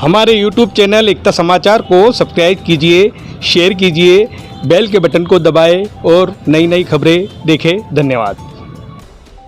हमारे YouTube channel एकता समाचार को सब्सक्राइब कीजिए, शेयर कीजिए, बेल के बटन को दबाएं और नई नई खबरें देखें। धन्यवाद।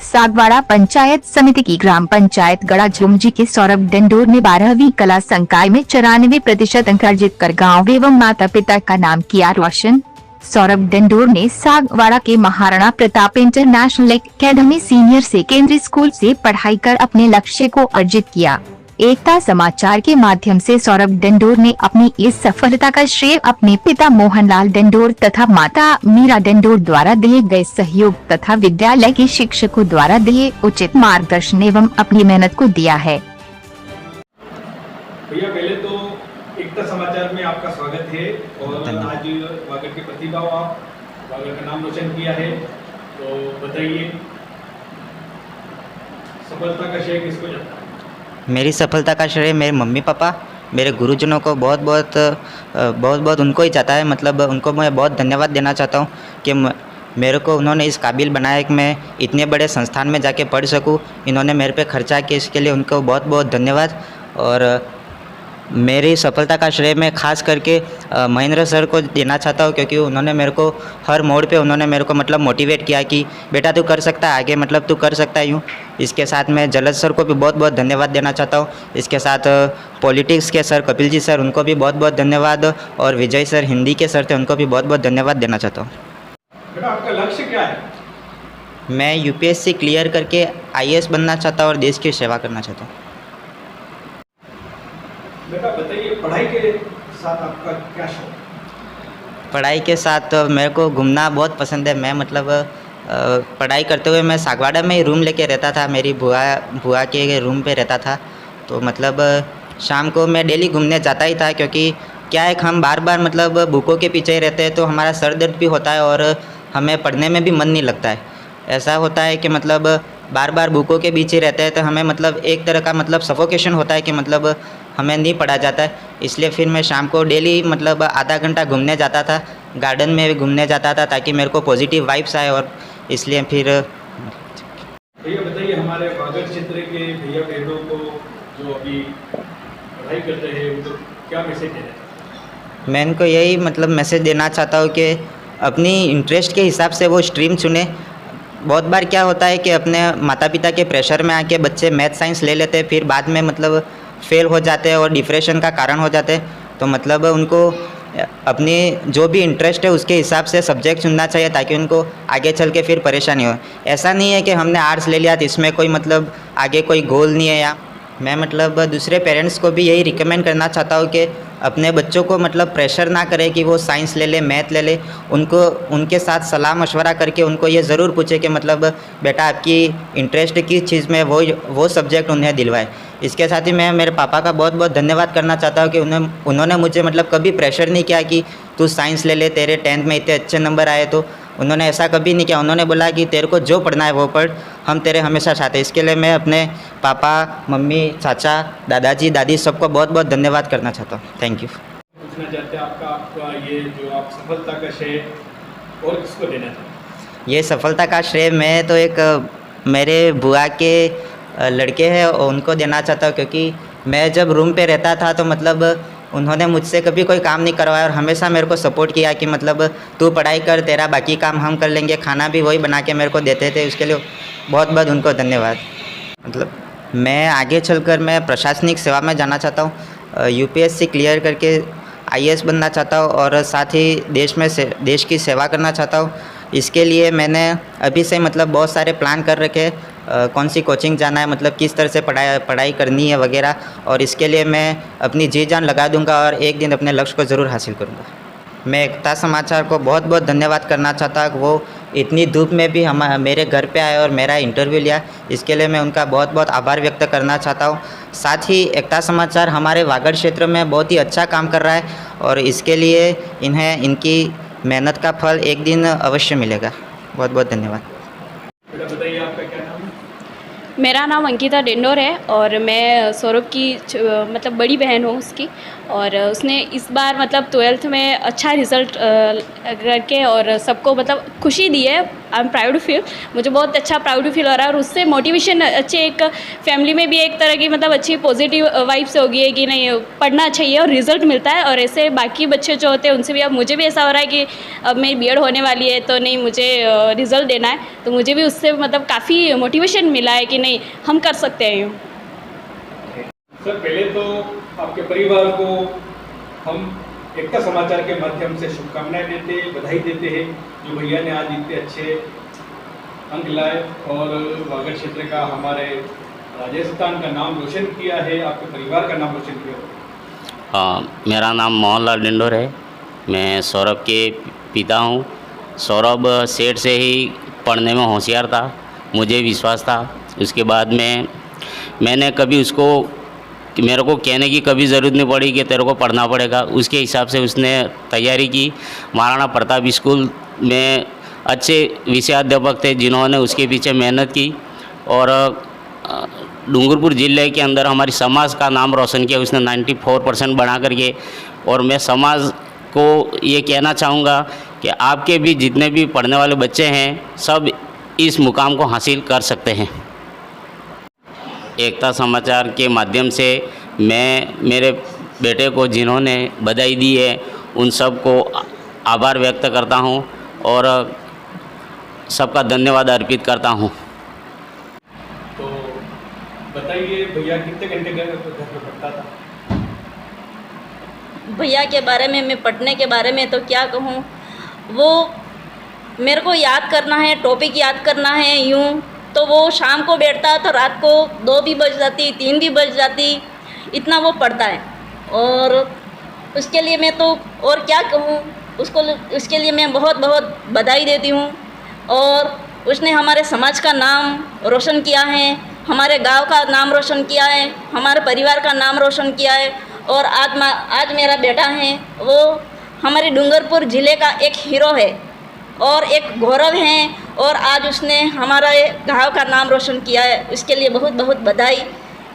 सागवाड़ा पंचायत समिति की ग्राम पंचायत गड़ा झुमजी के सौरभ डंडोर ने 12वीं कला संकाय में 94% अंक अर्जित कर गाँव एवं माता पिता का नाम किया रोशन। सौरभ डंडोर ने सागवाड़ा के Maharana Pratap international academy senior secondary school से पढ़ाई कर अपने लक्ष्य को अर्जित किया। एकता समाचार के माध्यम से सौरभ डंडोर ने अपनी इस सफलता का श्रेय अपने पिता मोहनलाल डंडोर तथा माता मीरा डंडोर द्वारा दिए गए सहयोग तथा विद्यालय के शिक्षकों द्वारा दिए उचित मार्गदर्शन एवं अपनी मेहनत को दिया है। भैया पहले तो एकता समाचार में आपका स्वागत है और आज वागड़ के प्रतिभा आप वागड़ का नाम रोशन किया है, तो बताइए सफलता का श्रेय किसको जाता है? मेरी सफलता का श्रेय मेरे मम्मी पापा, मेरे गुरुजनों को बहुत बहुत उनको ही जाता है। मतलब उनको मैं बहुत धन्यवाद देना चाहता हूँ कि मेरे को उन्होंने इस काबिल बनाया कि मैं इतने बड़े संस्थान में जाके पढ़ सकूँ। इन्होंने मेरे पे खर्चा किया, इसके लिए उनको बहुत बहुत धन्यवाद। और मेरी सफलता का श्रेय मैं खास करके महेंद्र सर को देना चाहता हूँ, क्योंकि उन्होंने मेरे को हर मोड़ पे उन्होंने मेरे को मतलब मोटिवेट किया कि बेटा तू कर सकता है आगे, मतलब तू कर सकता है यूँ। इसके साथ मैं जलज सर को भी बहुत बहुत धन्यवाद देना चाहता हूँ। इसके साथ पॉलिटिक्स के सर कपिल जी सर, उनको भी बहुत बहुत धन्यवाद। और विजय सर हिंदी के सर थे, उनको भी बहुत बहुत धन्यवाद देना चाहता हूँ। बेटा आपका लक्ष्य क्या है? मैं यूपीएससी क्लियर करके आईएएस बनना चाहता हूँ और देश की सेवा करना चाहता हूँ। बेटा बताइए पढ़ाई के साथ आपका क्या शौक? पढ़ाई के साथ मेरे को घूमना बहुत पसंद है। मैं मतलब पढ़ाई करते हुए मैं सागवाड़ा में ही रूम लेके रहता था, मेरी बुआ के रूम पे रहता था। तो मतलब शाम को मैं डेली घूमने जाता ही था, क्योंकि क्या है हम बार बार मतलब बुकों के पीछे ही रहते हैं तो हमारा सर दर्द भी होता है और हमें पढ़ने में भी मन नहीं लगता है। ऐसा होता है कि मतलब बार बार बुकों के बीच ही रहते हैं तो हमें मतलब एक तरह का मतलब सफोकेशन होता है कि मतलब हमें नहीं पढ़ा जाता है। इसलिए फिर मैं शाम को डेली मतलब आधा घंटा घूमने जाता था, गार्डन में भी घूमने जाता था, ताकि मेरे को पॉजिटिव वाइब्स आए। और इसलिए फिर भैया बताइए हमारे वागड़ क्षेत्र के भैया बहनों को जो अभी पढ़ाई करते हैं उनको क्या मैसेज देना है? मैं इनको यही मतलब मैसेज देना चाहता हूँ कि अपनी इंटरेस्ट के हिसाब से वो स्ट्रीम चुने। बहुत बार क्या होता है कि अपने माता पिता के प्रेशर में आके बच्चे मैथ साइंस ले लेते हैं, फिर बाद में मतलब फेल हो जाते हैं और डिप्रेशन का कारण हो जाते हैं। तो मतलब उनको अपनी जो भी इंटरेस्ट है उसके हिसाब से सब्जेक्ट चुनना चाहिए, ताकि उनको आगे चल के फिर परेशानी हो। ऐसा नहीं है कि हमने आर्ट्स ले लिया तो इसमें कोई मतलब आगे कोई गोल नहीं है। या मैं मतलब दूसरे पेरेंट्स को भी यही रिकमेंड करना चाहता हूँ कि अपने बच्चों को मतलब प्रेशर ना करें कि वो साइंस ले ले, मैथ ले ले। उनको उनके साथ सलाह मशवरा करके उनको ये ज़रूर पूछे कि मतलब बेटा आपकी इंटरेस्ट किस चीज़ में, वो सब्जेक्ट उन्हें दिलवाए। इसके साथ ही मैं मेरे पापा का बहुत बहुत धन्यवाद करना चाहता हूँ कि उन्होंने मुझे मतलब कभी प्रेशर नहीं किया कि तू साइंस ले ले, तेरे 10th में इतने अच्छे नंबर आए। तो उन्होंने ऐसा कभी नहीं किया। उन्होंने बोला कि तेरे को जो पढ़ना है वो पढ़, हम तेरे हमेशा साथ हैं। इसके लिए मैं अपने पापा, मम्मी, चाचा, दादाजी, दादी सबको बहुत बहुत धन्यवाद करना चाहता हूँ। Thank you. पूछना चाहते हैं आपका ये जो आप सफलता का श्रेय और किसको देना चाहते हैं? ये सफलता का श्रेय मैं तो एक मेरे बुआ के लड़के हैं और उनको देना चाहता हूँ, क्योंकि मैं जब रूम पे रहता था तो मतलब उन्होंने मुझसे कभी कोई काम नहीं करवाया और हमेशा मेरे को सपोर्ट किया कि मतलब तू पढ़ाई कर, तेरा बाकी काम हम कर लेंगे। खाना भी वही बना के मेरे को देते थे, उसके लिए बहुत बहुत उनको धन्यवाद। मतलब मैं आगे चलकर मैं प्रशासनिक सेवा में जाना चाहता हूँ, यूपीएससी क्लियर करके आईएएस बनना चाहता हूँ और साथ ही देश की सेवा करना चाहता हूँ। इसके लिए मैंने अभी से मतलब बहुत सारे प्लान कर रखे हैं, कौन सी कोचिंग जाना है, मतलब किस तरह से पढ़ाई करनी है वगैरह। और इसके लिए मैं अपनी जी जान लगा दूंगा और एक दिन अपने लक्ष्य को ज़रूर हासिल करूंगा। मैं एकता समाचार को बहुत बहुत धन्यवाद करना चाहता हूँ, वो इतनी धूप में भी मेरे घर पे आए और मेरा इंटरव्यू लिया। इसके लिए मैं उनका बहुत बहुत आभार व्यक्त करना चाहता हूँ। साथ ही एकता समाचार हमारे वागड़ क्षेत्र में बहुत ही अच्छा काम कर रहा है और इसके लिए इन्हें इनकी मेहनत का फल एक दिन अवश्य मिलेगा। बहुत बहुत धन्यवाद। बेटा बताइए आपका क्या नाम है? मेरा नाम अंकिता डेंडोर है और मैं सौरभ की मतलब बड़ी बहन हूँ उसकी। और उसने इस बार मतलब 12th में अच्छा रिज़ल्ट करके और सबको मतलब खुशी दी है। I am proud to feel, मुझे बहुत अच्छा प्राउड टू फील हो रहा है। और उससे मोटिवेशन अच्छे, एक फैमिली में भी एक तरह की मतलब अच्छी पॉजिटिव वाइब्स होगी है कि नहीं पढ़ना चाहिए और रिज़ल्ट मिलता है। और ऐसे बाकी बच्चे जो होते हैं उनसे भी अब मुझे भी ऐसा हो रहा है कि अब मेरी बीएड होने वाली है तो नहीं मुझे रिज़ल्ट देना है, तो मुझे भी उससे मतलब काफ़ी मोटिवेशन मिला है कि नहीं हम कर सकते हैं यूँ। सर पहले तो आपके परिवार को हम एकता समाचार के माध्यम से शुभकामनाएं देते, बधाई देते हैं जो भैया ने आज इतने अच्छे अंक लाए और वागड़ क्षेत्र का, हमारे राजस्थान का नाम रोशन किया है, आपके परिवार का नाम रोशन किया। मेरा नाम मोहनलाल डिंडोर है। मैं सौरभ के पिता हूँ। सौरभ सेठ से ही पढ़ने में होशियार था, मुझे विश्वास था। उसके बाद में मैंने कभी उसको, मेरे को कहने की कभी ज़रूरत नहीं पड़ी कि तेरे को पढ़ना पड़ेगा। उसके हिसाब से उसने तैयारी की। महाराणा प्रताप स्कूल में अच्छे विषयाध्यापक थे जिन्होंने उसके पीछे मेहनत की और डूंगरपुर ज़िले के अंदर हमारी समाज का नाम रोशन किया उसने 94% बना करके। और मैं समाज को ये कहना चाहूँगा कि आपके भी जितने भी पढ़ने वाले बच्चे हैं सब इस मुकाम को हासिल कर सकते हैं। एकता समाचार के माध्यम से मैं मेरे बेटे को जिन्होंने बधाई दी है उन सब को आभार व्यक्त करता हूं और सबका धन्यवाद अर्पित करता हूं। तो बताइए भैया कितने घंटे घर पे पढ़ता था? भैया के बारे में, मैं पढ़ने के बारे में तो क्या कहूँ, वो मेरे को याद करना है, टॉपिक याद करना है यूँ तो वो शाम को बैठता तो रात को 2 भी बज जाती, 3 भी बज जाती, इतना वो पढ़ता है। और उसके लिए मैं तो और क्या कहूँ, उसके लिए मैं बहुत बहुत बधाई देती हूँ। और उसने हमारे समाज का नाम रोशन किया है, हमारे गांव का नाम रोशन किया है, हमारे परिवार का नाम रोशन किया है। और आज मेरा बेटा है वो हमारे डूंगरपुर ज़िले का एक हीरो है और एक गौरव है। और आज उसने हमारा गाँव का नाम रोशन किया है, उसके लिए बहुत बहुत बधाई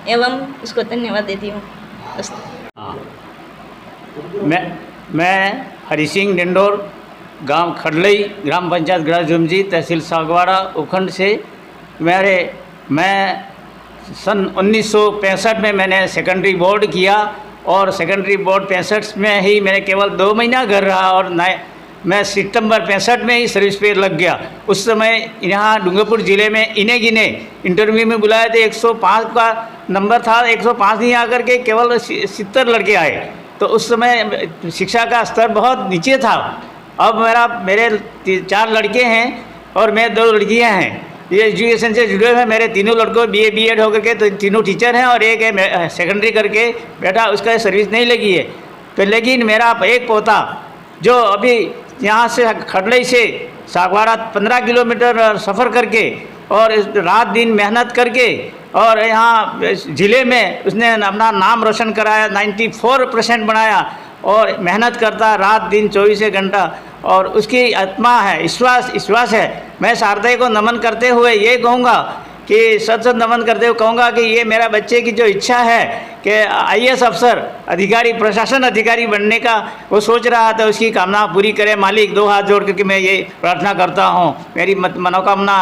एवं उसको धन्यवाद देती हूँ। मैं हरि सिंह डिंडोर, गांव खडलई, ग्राम पंचायत गड़ा झुमझी, तहसील सागवाड़ा, उपखंड से। मैं सन 1965 में मैंने सेकेंडरी बोर्ड किया और सेकेंडरी बोर्ड 65 में ही मैंने केवल 2 महीना घर रहा और मैं सितंबर 65 में ही सर्विस पे लग गया। उस समय यहाँ डूंगरपुर ज़िले में इन्हें गिने इंटरव्यू में बुलाए थे, 105 का नंबर था, 105 नहीं आकर के केवल 70 लड़के आए। तो उस समय शिक्षा का स्तर बहुत नीचे था। अब मेरे 4 लड़के हैं और मैं 2 लड़कियाँ हैं। ये एजुकेशन से जुड़े हुए मेरे तीनों लड़कों BA BEd होकर के तो तीनों टीचर हैं और एक है सेकेंडरी करके बेटा, उसका सर्विस नहीं लगी है। तो लेकिन मेरा एक पोता जो अभी यहाँ से खडलई से सागवाड़ा 15 किलोमीटर सफ़र करके और रात दिन मेहनत करके और यहाँ ज़िले में उसने अपना नाम रोशन कराया, 94% बनाया और मेहनत करता रात दिन 24 घंटा। और उसकी आत्मा है, विश्वास है। मैं शारदा को नमन करते हुए ये कहूँगा कि सच नमन करते हुए कहूँगा कि ये मेरा बच्चे की जो इच्छा है कि IAS अफसर अधिकारी, प्रशासन अधिकारी बनने का वो सोच रहा था, उसकी कामना पूरी करे मालिक। 2 हाथ जोड़ करके मैं ये प्रार्थना करता हूँ, मेरी मनोकामना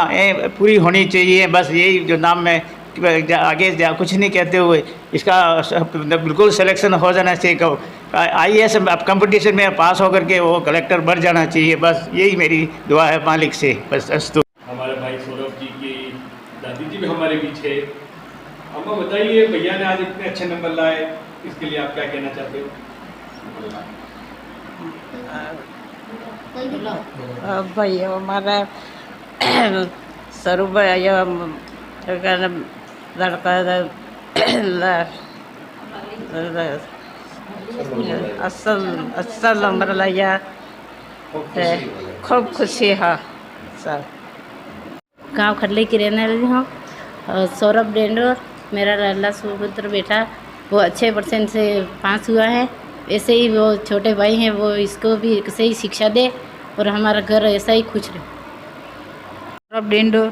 पूरी होनी चाहिए। बस यही जो नाम में आगे कुछ नहीं कहते हुए इसका बिल्कुल सिलेक्शन हो जाना चाहिए। IAS कंपटीशन में पास होकर के वो कलेक्टर बन जाना चाहिए। बस यही मेरी दुआ है मालिक से। बस अस्तु। हमारे भाई सौरभ जी की दादी जी भी हमारे बीच है। अम्मा बताइए भैया ने आज इतने अच्छे नंबर लाए, इसके लिए आप क्या कहना चाहते हो? भैया हमारा स्वरूप लड़का असल नंबर लिया है, खूब खुशी है सर। गांव खडलई की रहने वाली हूँ। सौरभ डेंडोर मेरा लाला सुपुत्र बेटा, वो अच्छे % से पास हुआ है। ऐसे ही वो छोटे भाई हैं, वो इसको भी सही शिक्षा दे और हमारा घर ऐसा ही खुश रहे। सौरभ डेंडोर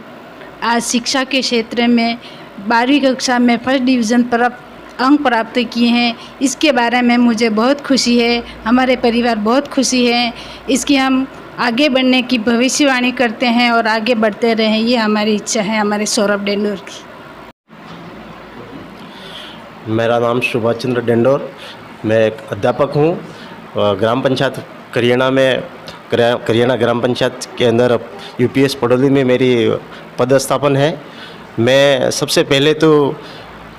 आज शिक्षा के क्षेत्र में 12वीं कक्षा में फर्स्ट डिवीज़न प्राप्त अंक प्राप्त किए हैं, इसके बारे में मुझे बहुत खुशी है। हमारे परिवार बहुत खुशी है। इसकी हम आगे बढ़ने की भविष्यवाणी करते हैं और आगे बढ़ते रहें, ये हमारी इच्छा है हमारे सौरभ डेंडोर की। मेरा नाम सुभाष चंद्र डेंडोर, मैं एक अध्यापक हूँ। ग्राम पंचायत करियाना ग्राम पंचायत के अंदर यूपीएस पड़ोली में मेरी पदस्थापन है। मैं सबसे पहले तो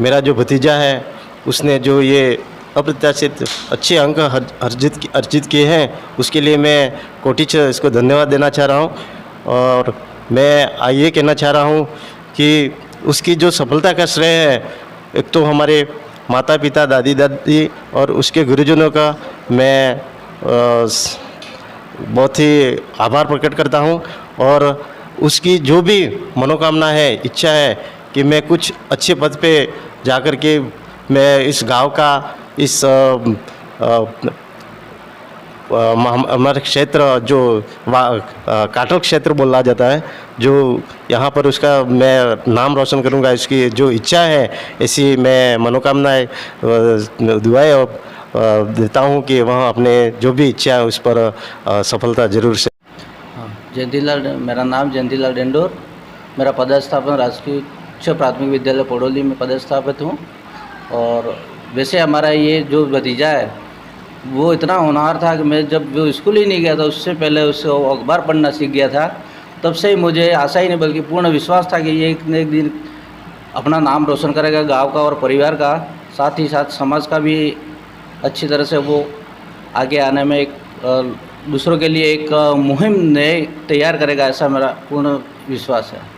मेरा जो भतीजा है उसने जो ये अप्रत्याशित अच्छे अंक अर्जित किए हैं, उसके लिए मैं कोटिच इसको धन्यवाद देना चाह रहा हूँ। और मैं ये कहना चाह रहा हूँ कि उसकी जो सफलता का श्रेय है, एक तो हमारे माता पिता, दादी दादी और उसके गुरुजनों का मैं बहुत ही आभार प्रकट करता हूँ। और उसकी जो भी मनोकामना है, इच्छा है कि मैं कुछ अच्छे पद पे जाकर के मैं इस गांव का, इस हमारे क्षेत्र जो काटल क्षेत्र बोला जाता है, जो यहाँ पर उसका मैं नाम रोशन करूँगा, इसकी जो इच्छा है ऐसी मैं मनोकामनाएं दुआएं और देता हूँ कि वहाँ अपने जो भी इच्छा है उस पर सफलता जरूर से। जयंतीलाल, मेरा नाम जयंतीलाल डेंडोर, मेरा पदस्थापन राजकीय उच्च प्राथमिक विद्यालय पड़ोली में पदस्थापित हूँ। और वैसे हमारा ये जो भतीजा है वो इतना होनहार था कि मैं जब वो स्कूल ही नहीं गया था, उससे पहले उससे अखबार पढ़ना सीख गया था। तब से ही मुझे आशा ही नहीं बल्कि पूर्ण विश्वास था कि ये एक न एक दिन अपना नाम रोशन करेगा, गांव का और परिवार का, साथ ही साथ समाज का भी अच्छी तरह से वो आगे आने में एक दूसरों के लिए एक मुहिम तैयार करेगा, ऐसा मेरा पूर्ण विश्वास है।